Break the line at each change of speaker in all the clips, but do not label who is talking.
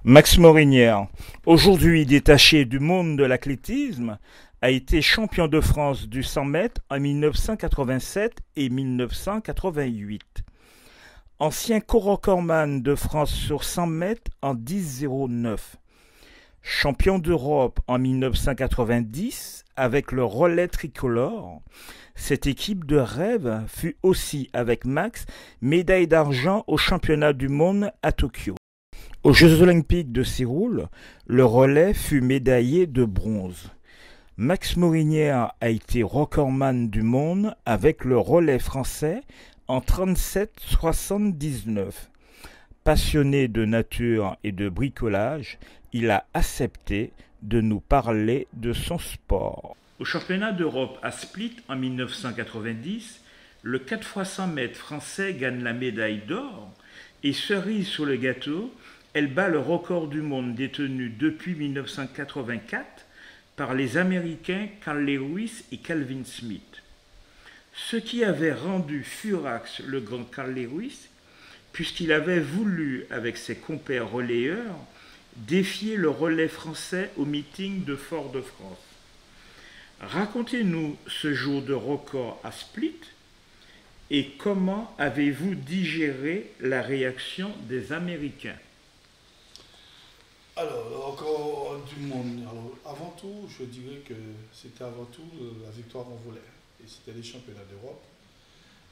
Max Morinière, aujourd'hui détaché du monde de l'athlétisme, a été champion de France du 100 mètres en 1987 et 1988. Ancien co-recordman de France sur 100 mètres en 10,09. Champion d'Europe en 1990 avec le relais tricolore. Cette équipe de rêve fut aussi avec Max médaille d'argent au championnat du monde à Tokyo. Aux Jeux olympiques de Séoul, le relais fut médaillé de bronze. Max Morinière a été recordman du monde avec le relais français en 37,79. Passionné de nature et de bricolage, il a accepté de nous parler de son sport. Au championnat d'Europe à Split en 1990, le 4x100 mètres français gagne la médaille d'or et cerise sur le gâteau, elle bat le record du monde détenu depuis 1984 par les Américains Carl Lewis et Calvin Smith. Ce qui avait rendu furax le grand Carl Lewis, puisqu'il avait voulu, avec ses compères relayeurs, défier le relais français au meeting de Fort-de-France. Racontez-nous ce jour de record à Split et comment avez-vous digéré la réaction des Américains?
Alors, le record du monde. Alors, avant tout, je dirais que c'était avant tout la victoire qu'on voulait. Et c'était les championnats d'Europe.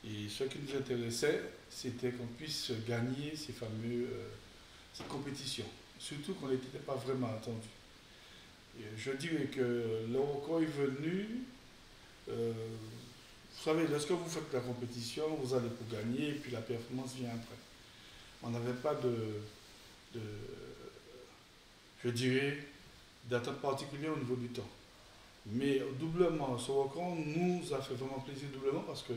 Et ce qui nous intéressait, c'était qu'on puisse gagner ces compétitions. Surtout qu'on n'était pas vraiment attendu. Et je dirais que le record est venu. Vous savez, lorsque vous faites la compétition, vous allez pour gagner et puis la performance vient après. On n'avait pas de je dirais, d'attente particulière au niveau du temps. Mais doublement, ce record nous a fait vraiment plaisir doublement parce que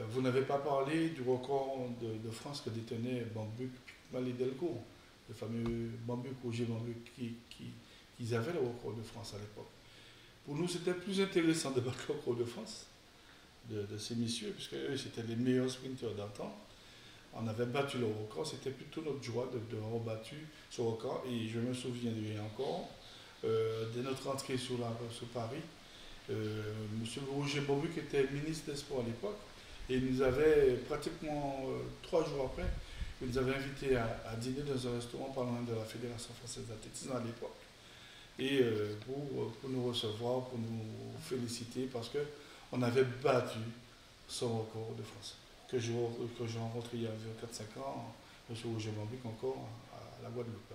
vous n'avez pas parlé du record de France que détenait Bambuc Malé Delcourt, le fameux Bambuc, Roger Bambuc, qui avaient le record de France à l'époque. Pour nous, c'était plus intéressant de battre le record de France de ces messieurs, puisque eux, c'était les meilleurs sprinteurs d'antan. On avait battu le record, c'était plutôt notre joie de rebattre ce record. Et je me souviendrai encore de notre entrée sur Paris. Monsieur Roger Bambuc était ministre des Sports à l'époque et il nous avait pratiquement 3 jours après, il nous avait invités à dîner dans un restaurant pas loin de la Fédération française d'athlétisme à l'époque. Et pour nous recevoir, pour nous féliciter parce qu'on avait battu son record de France que j'ai rencontré il y a 4-5 ans, M. Roger Bambuc encore à la Guadeloupe.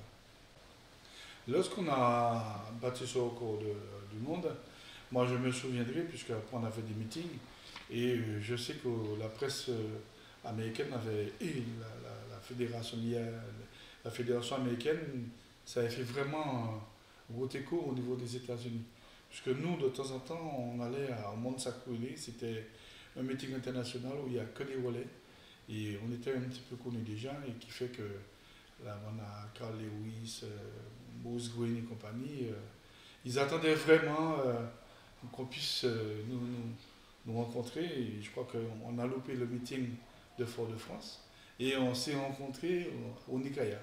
Lorsqu'on a battu ce record du monde, moi je me souviendrai, puisque après on avait des meetings, et je sais que la presse américaine avait, et la fédération américaine, ça avait fait vraiment un gros écho au niveau des États-Unis. Puisque nous, de temps en temps, on allait au Monde Sacré, c'était un meeting international où il n'y a que des relais. Et on était un petit peu connus déjà, et qui fait que là, on a Carl Lewis, Bruce Green et compagnie. Ils attendaient vraiment qu'on puisse nous rencontrer. Et je crois qu'on a loupé le meeting de Fort-de-France. Et on s'est rencontrés au Nicaïa.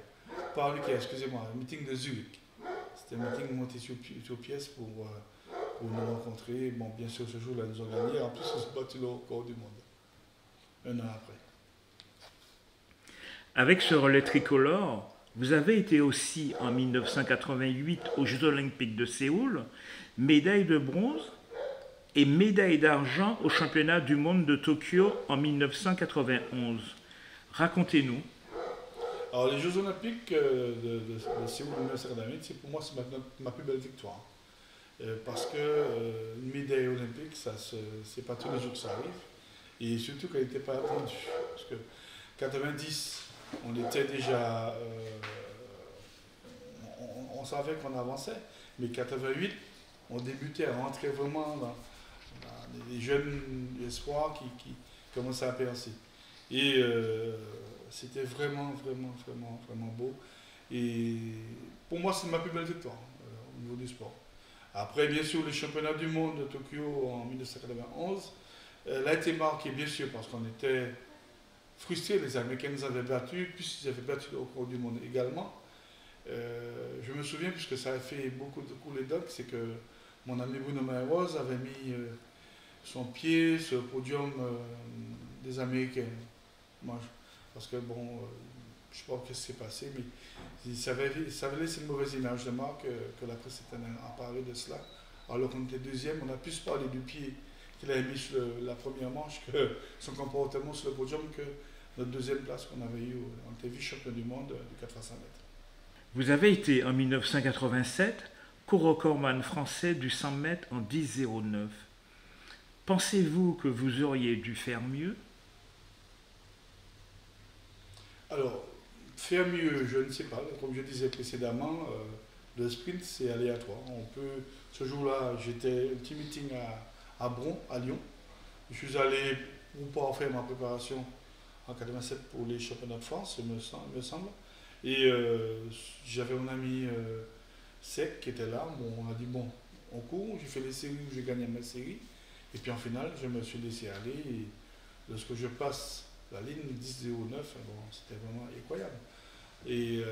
Pas au Nicaïa, excusez-moi, un meeting de Zurich. C'était un meeting monté sur pièce pour nous rencontrer. Bon, bien sûr, ce jour-là, nous avons gagné. En plus, ils ont battu le record du monde. Un an après.
Avec ce relais tricolore, vous avez été aussi en 1988 aux Jeux olympiques de Séoul, médaille de bronze et médaille d'argent au championnat du monde de Tokyo en 1991. Racontez-nous.
Alors, les Jeux olympiques de Séoul 1988, pour moi, c'est ma plus belle victoire. Parce qu'une médaille olympique, c'est pas tous les jours que ça arrive. Et surtout qu'elle n'était pas attendue. Parce que 90, on était déjà. On savait qu'on avançait. Mais 88, on débutait à rentrer vraiment dans les jeunes espoirs qui commençaient à percer. Et c'était vraiment, vraiment, vraiment, vraiment beau. Et pour moi, c'est ma plus belle victoire au niveau du sport. Après, bien sûr, les championnats du monde de Tokyo en 1991, elle a été marquée, bien sûr, parce qu'on était frustrés. Les Américains nous avaient battus, puis ils avaient battu le record du monde également. Je me souviens, puisque ça a fait beaucoup de coups les docks, c'est que mon ami Bruno Mayrose avait mis son pied sur le podium des Américains. Moi, parce que bon, je ne sais pas ce qui s'est passé, mais ça avait laissé une mauvaise image de moi que la presse était emparée de cela. Alors qu'on était deuxième, on a plus parlé du pied qu'il avait mis sur la première manche que son comportement sur le podium que notre deuxième place qu'on avait eue. On était vice-champion du monde du 400 mètres.
Vous avez été en 1987 co-recordman français du 100 mètres en 10,09. Pensez-vous que vous auriez dû faire mieux?
Alors, faire mieux, je ne sais pas. Comme je disais précédemment, le sprint, c'est aléatoire. Ce jour-là, j'étais un petit meeting à Bron, à Lyon. Je suis allé pour pouvoir faire ma préparation en 87 pour les championnats de France, il me semble. Et j'avais mon ami Sec qui était là. Bon, on a dit, bon, on court. J'ai fait les séries où j'ai gagné ma série. Et puis en finale, je me suis laissé aller. Et lorsque je passe la ligne 10,09, bon, c'était vraiment incroyable. Et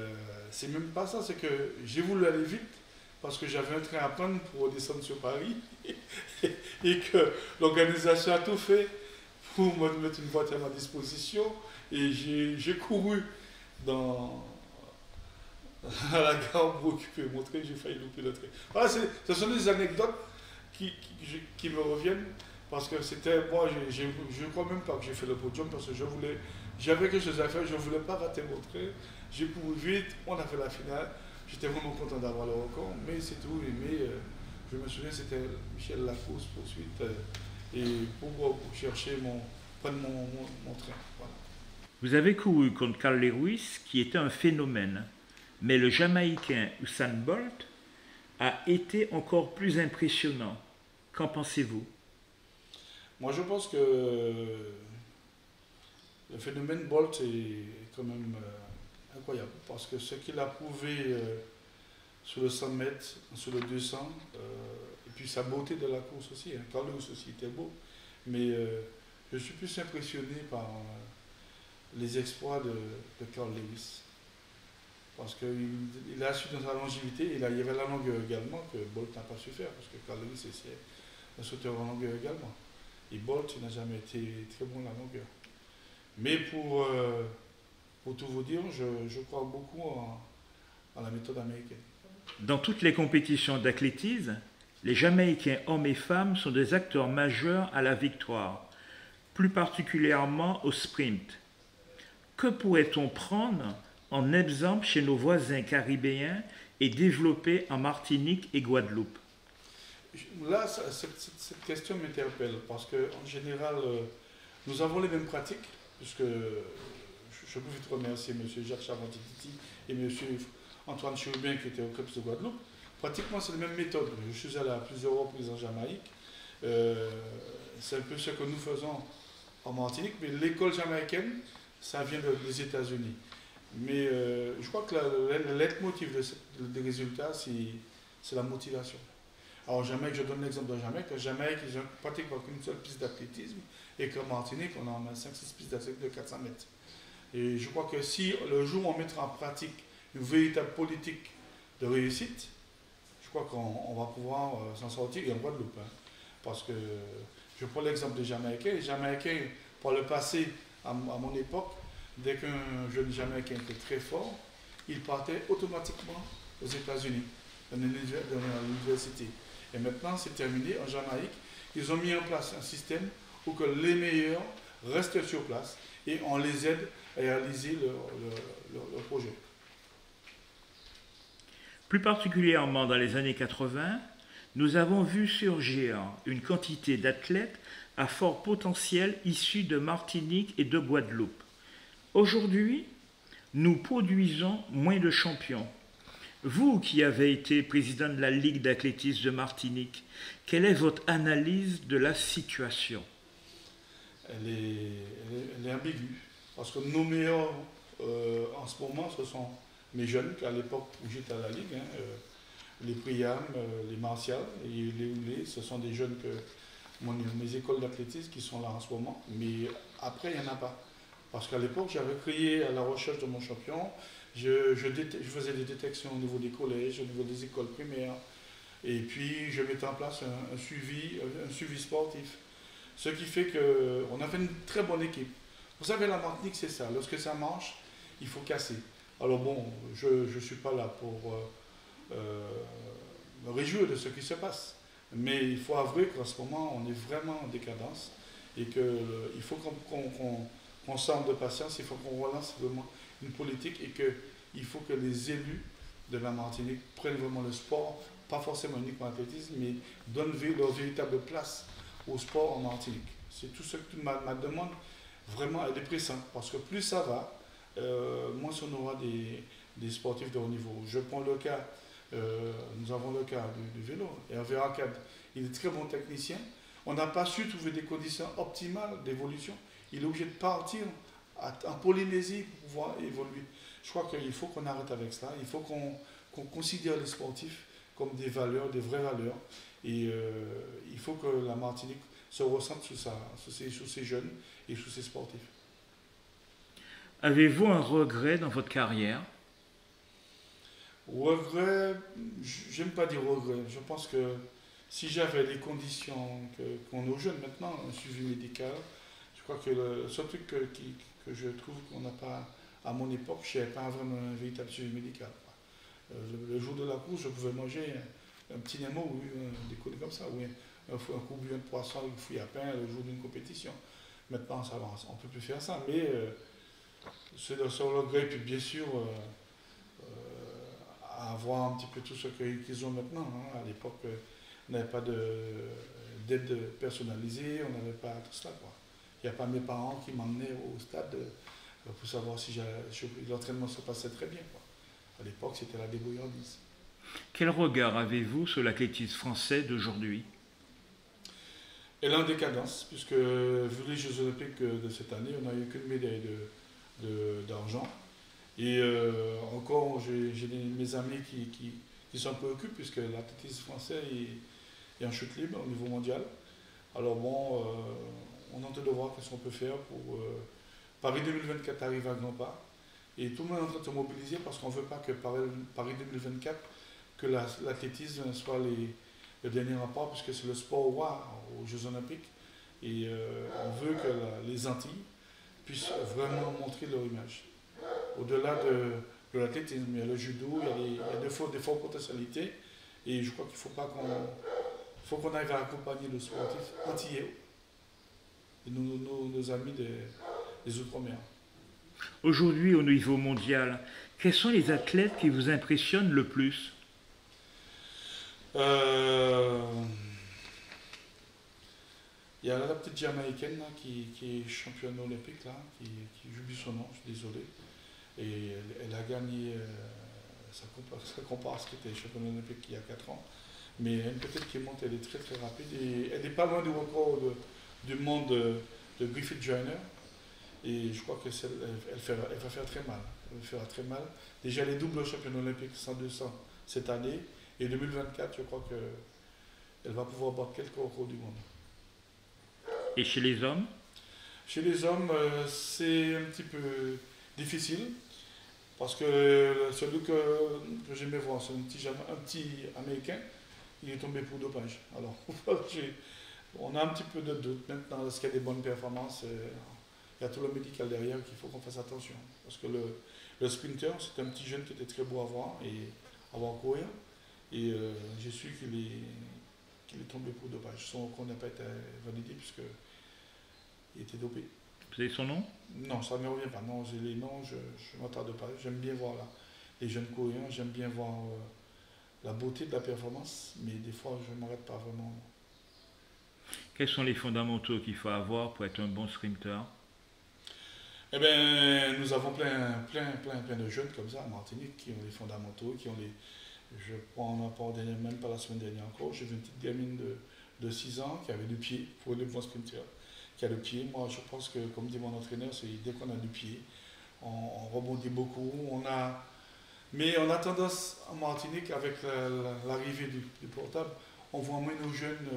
c'est même pas ça, c'est que j'ai voulu aller vite parce que j'avais un train à prendre pour descendre sur Paris et que l'organisation a tout fait pour me mettre une voiture à ma disposition. Et j'ai couru à la gare pour occuper mon train, j'ai failli louper le train. Voilà, ce sont des anecdotes qui me reviennent parce que c'était, moi, je ne crois même pas que j'ai fait le podium parce que j'avais quelque chose à faire, je ne voulais pas rater mon train. J'ai couru vite, on a fait la finale. J'étais vraiment content d'avoir le record, mais c'est tout. Mais je me souviens, c'était Michel Lacoste poursuite et pour chercher prendre mon train. Voilà.
Vous avez couru contre Carl Lewis, qui était un phénomène, mais le Jamaïcain Usain Bolt a été encore plus impressionnant. Qu'en pensez-vous?
Moi, je pense que le phénomène Bolt est quand même incroyable, parce que ce qu'il a prouvé sur le 100 mètres, sur le 200, et puis sa beauté de la course aussi, hein. Carl Lewis aussi était beau, mais je suis plus impressionné par les exploits de Carl Lewis. Parce qu'il a su dans sa longévité, il y avait la longueur également que Bolt n'a pas su faire, parce que Carl Lewis c'est un sauteur en longueur également. Et Bolt n'a jamais été très bon à la longueur. Mais pour tout vous dire, je crois beaucoup en la méthode américaine.
Dans toutes les compétitions d'athlétisme, les Jamaïcains hommes et femmes sont des acteurs majeurs à la victoire, plus particulièrement au sprint. Que pourrait-on prendre en exemple chez nos voisins caribéens et développer en Martinique et Guadeloupe?
Là, cette question m'interpelle parce qu'en général, nous avons les mêmes pratiques, puisque je peux vite remercier M. Jacques Charantititi et M. Antoine Chérubin qui étaient au CREPS de Guadeloupe. Pratiquement, c'est la même méthode. Je suis allé à plusieurs reprises en Jamaïque. C'est un peu ce que nous faisons en Martinique, mais l'école jamaïcaine, ça vient des États-Unis. Mais je crois que le leitmotiv des résultats, c'est la motivation. Alors, Jamaïque, je donne l'exemple de Jamaïque. En Jamaïque, ils ont pratiquement qu'une seule piste d'athlétisme et qu'en Martinique, on a 5-6 pistes d'athlétisme de 400 mètres. Et je crois que si le jour où on mettra en pratique une véritable politique de réussite, je crois qu'on va pouvoir s'en sortir et en Guadeloupe. Hein. Parce que je prends l'exemple des Jamaïcains. Les Jamaïcains, par le passé, à mon époque, dès qu'un jeune Jamaïcain était très fort, il partait automatiquement aux États-Unis, dans l'université. Et maintenant, c'est terminé. En Jamaïque, ils ont mis en place un système pour que les meilleurs restent sur place et on les aide à réaliser leur projet.
Plus particulièrement dans les années 80, nous avons vu surgir une quantité d'athlètes à fort potentiel issus de Martinique et de Guadeloupe. Aujourd'hui, nous produisons moins de champions. Vous qui avez été président de la Ligue d'athlétisme de Martinique, quelle est votre analyse de la situation?
Elle est ambiguë. Parce que nos meilleurs en ce moment, ce sont mes jeunes, qu'à l'époque où j'étais à la Ligue, hein, les Priam, les Martial et les Oulé, ce sont des jeunes que mes écoles d'athlétisme qui sont là en ce moment. Mais après, il n'y en a pas. Parce qu'à l'époque, j'avais crié à la recherche de mon champion, Je faisais des détections au niveau des collèges, au niveau des écoles primaires, et puis je mettais en place un suivi sportif. Ce qui fait qu'on avait une très bonne équipe. Vous savez, la Martinique, c'est ça. Lorsque ça marche, il faut casser. Alors bon, je ne suis pas là pour me réjouir de ce qui se passe. Mais il faut avouer qu'en ce moment, on est vraiment en décadence et qu'il faut qu'on sorte de patience, il faut qu'on relance vraiment une politique et qu'il faut que les élus de la Martinique prennent vraiment le sport, pas forcément uniquement l'athlétisme, mais donnent leur véritable place au sport en Martinique. C'est tout ce que ma demande vraiment est dépressante parce que plus ça va, moins on aura des sportifs de haut niveau. Je prends le cas, nous avons le cas du vélo. Hervé Arcade, il est très bon technicien. On n'a pas su trouver des conditions optimales d'évolution. Il est obligé de partir en Polynésie pour pouvoir évoluer. Je crois qu'il faut qu'on arrête avec cela. Il faut qu'on considère les sportifs comme des valeurs, des vraies valeurs. Et il faut que la Martinique se ressente sous ses jeunes et sous ses sportifs.
Avez-vous un regret dans votre carrière?
Regret, j'aime pas dire regret. Je pense que si j'avais les conditions qu'on a aux jeunes maintenant, un suivi médical, je crois que le seul truc que je trouve qu'on n'a pas à mon époque, je n'avais pas vraiment un véritable suivi médical. Le jour de la course, je pouvais manger un petit nemo ou des conneries comme ça, ou un coup de poisson avec fouille à pain le jour d'une compétition. Maintenant, ça avance, on ne peut plus faire ça, mais c'est le seul regret, puis bien sûr, avoir un petit peu tout ce qu'ils ont maintenant. Hein. À l'époque, on n'avait pas d'aide personnalisée, on n'avait pas tout ça. Il n'y a pas mes parents qui m'emmenaient au stade pour savoir si l'entraînement se passait très bien. Quoi. À l'époque, c'était la débrouillardise.
Quel regard avez-vous sur l'athlétisme français d'aujourd'hui?
Elle est en décadence, puisque vu les Jeux Olympiques de cette année, on n'a eu qu'une médaille d'argent. Et encore, j'ai mes amis qui s'en préoccupent, puisque l'athlétisme français est en chute libre au niveau mondial. Alors bon, on est en train de voir qu'est-ce qu'on peut faire pour Paris 2024 arrive à grands pas. Et tout le monde est en train de se mobiliser parce qu'on ne veut pas que Paris 2024, que l'athlétisme soit le dernier rempart, puisque c'est le sport roi aux Jeux Olympiques. Et on veut que les Antilles puissent vraiment montrer leur image. Au-delà de l'athlétisme, il y a le judo, il y a des fortes potentialités. Et je crois qu'il faut qu'on arrive à accompagner le sportif antillais et nos amis des Outre-mer.
Aujourd'hui, au niveau mondial, quels sont les athlètes qui vous impressionnent le plus?
Il y a la petite Jamaïcaine là, qui est championne olympique, là, j'oublie son nom, je suis désolé. Et elle a gagné sa comparse qui était championne olympique il y a 4 ans. Mais elle peut-être qui monte, elle est très très rapide. Et elle n'est pas loin du record du monde de Griffith Joyner. Et je crois qu'elle va faire très mal. Elle fera très mal. Déjà, elle est double championne olympique 100-200 cette année. Et 2024, je crois qu'elle va pouvoir battre quelques records du monde.
Et chez les hommes?
Chez les hommes, c'est un petit peu difficile. Parce que celui que j'aimais voir, c'est un petit Américain, il est tombé pour dopage. Alors, on a un petit peu de doute. Maintenant, est-ce qu'il y a des bonnes performances? Il y a tout le médical derrière qu'il faut qu'on fasse attention. Parce que le sprinter, c'est un petit jeune qui était très beau à voir et à voir courir. Et j'ai su qu'il est tombé pour dopage. Son record n'a pas été validé puisqu'il était dopé.
Vous avez son nom?
Non, ça ne me revient pas. Non, j'ai les noms, je ne m'attarde pas. J'aime bien voir les jeunes coureurs, j'aime bien voir la beauté de la performance, mais des fois, je ne m'arrête pas vraiment.
Quels sont les fondamentaux qu'il faut avoir pour être un bon sprinter?
Eh bien, nous avons plein de jeunes comme ça à Martinique qui ont les fondamentaux, je prends un rapport même pas la semaine dernière encore, j'ai vu une petite gamine de 6 ans qui avait du pied pour le bon sprinter, qui a le pied. Moi, je pense que, comme dit mon entraîneur, c'est dès qu'on a du pied, on rebondit beaucoup. Mais on a tendance en Martinique, avec l'arrivée du portable, on voit moins nos jeunes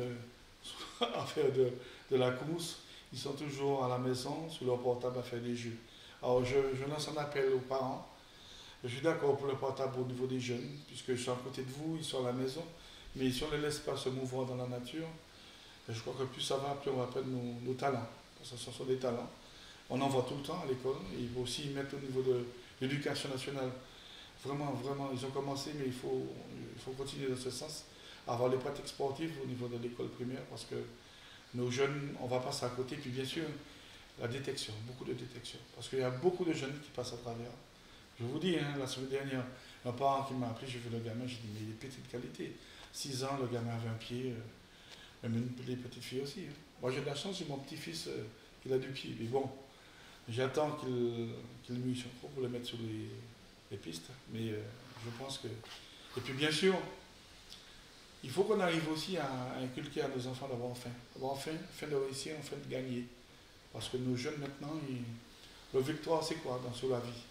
à faire de la course. Ils sont toujours à la maison, sur leur portable, à faire des jeux. Alors, je lance un appel aux parents Je suis d'accord pour le portable au niveau des jeunes, puisque je suis à côté de vous, ils sont à la maison, mais si on ne les laisse pas se mouvoir dans la nature, je crois que plus ça va, plus on va perdre nos talents. Parce que ce sont des talents. On en voit tout le temps à l'école, et il faut aussi y mettre au niveau de l'éducation nationale. Vraiment, vraiment, ils ont commencé, mais il faut continuer dans ce sens, avoir les pratiques sportives au niveau de l'école primaire, parce que nos jeunes, on va passer à côté, puis bien sûr, la détection, beaucoup de détection, parce qu'il y a beaucoup de jeunes qui passent à travers. Je vous dis, hein, la semaine dernière, un parent qui m'a appelé, j'ai vu le gamin, j'ai dit, mais il est petite qualité. 6 ans, le gamin avait un pied, même les petites filles aussi. Hein. Moi j'ai de la chance, j'ai mon petit-fils, il a du pied, mais bon, j'attends qu'il mouille son corps pour le mettre sur les pistes, mais je pense que... Et puis bien sûr, il faut qu'on arrive aussi à inculquer à nos enfants d'avoir faim de réussir, faim de gagner. Parce que nos jeunes maintenant, le victoire c'est quoi sur la vie?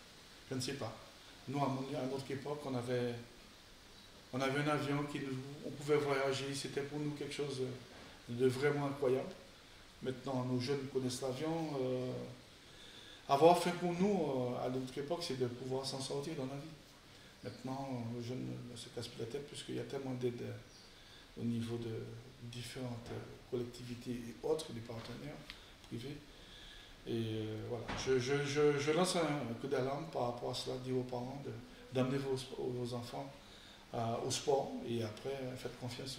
Je ne sais pas. Nous, à notre époque, on avait un avion on pouvait voyager, c'était pour nous quelque chose de vraiment incroyable. Maintenant, nos jeunes connaissent l'avion. Avoir faim pour nous, à notre époque, c'est de pouvoir s'en sortir dans la vie. Maintenant, les jeunes ne se cassent plus la tête puisqu'il y a tellement d'aide au niveau de différentes collectivités et autres, des partenaires privés. Et voilà, je lance un coup d'alarme par rapport à cela, dire aux parents d'amener vos enfants au sport et après faites confiance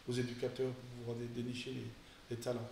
aux éducateurs pour pouvoir dénicher les talents.